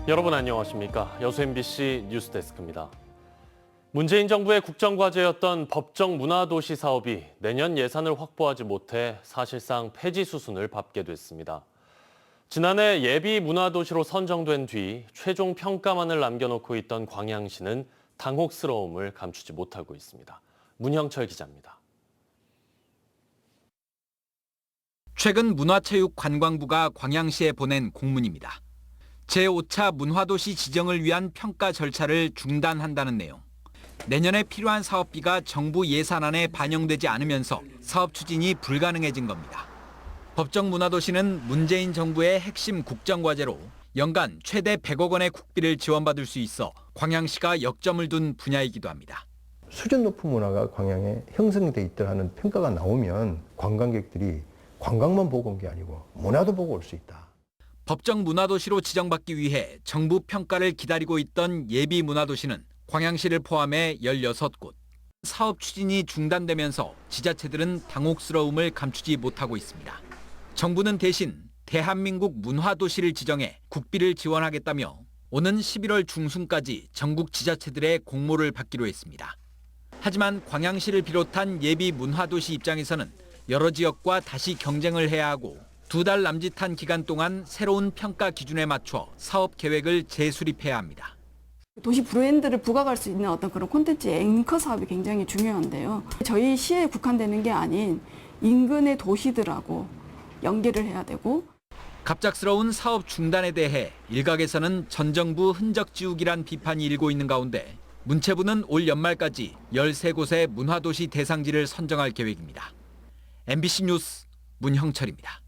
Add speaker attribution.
Speaker 1: 여러분 안녕하십니까? 여수 MBC 뉴스데스크입니다. 문재인 정부의 국정과제였던 법정 문화도시 사업이 내년 예산을 확보하지 못해 사실상 폐지 수순을 밟게 됐습니다. 지난해 예비 문화도시로 선정된 뒤 최종 평가만을 남겨놓고 있던 광양시는 당혹스러움을 감추지 못하고 있습니다. 문형철 기자입니다.
Speaker 2: 최근 문화체육관광부가 광양시에 보낸 공문입니다. 제5차 문화도시 지정을 위한 평가 절차를 중단한다는 내용. 내년에 필요한 사업비가 정부 예산안에 반영되지 않으면서 사업 추진이 불가능해진 겁니다. 법정 문화도시는 문재인 정부의 핵심 국정과제로 연간 최대 100억 원의 국비를 지원받을 수 있어 광양시가 역점을 둔 분야이기도 합니다.
Speaker 3: 수준 높은 문화가 광양에 형성돼 있다는 평가가 나오면 관광객들이 관광만 보고 온 게 아니고 문화도 보고 올 수 있다.
Speaker 2: 법정 문화도시로 지정받기 위해 정부 평가를 기다리고 있던 예비 문화도시는 광양시를 포함해 16곳. 사업 추진이 중단되면서 지자체들은 당혹스러움을 감추지 못하고 있습니다. 정부는 대신 대한민국 문화도시를 지정해 국비를 지원하겠다며 오는 11월 중순까지 전국 지자체들의 공모를 받기로 했습니다. 하지만 광양시를 비롯한 예비 문화도시 입장에서는 여러 지역과 다시 경쟁을 해야 하고 2달 남짓한 기간 동안 새로운 평가 기준에 맞춰 사업 계획을 재수립해야 합니다.
Speaker 4: 도시 브랜드를 부각할 수 있는 어떤 그런 콘텐츠의 앵커 사업이 굉장히 중요한데요. 저희 시에 국한되는 게 아닌 인근의 도시들하고 연계를 해야 되고.
Speaker 2: 갑작스러운 사업 중단에 대해 일각에서는 전 정부 흔적 지우기란 비판이 일고 있는 가운데 문체부는 올 연말까지 13곳의 문화도시 대상지를 선정할 계획입니다. MBC 뉴스 문형철입니다.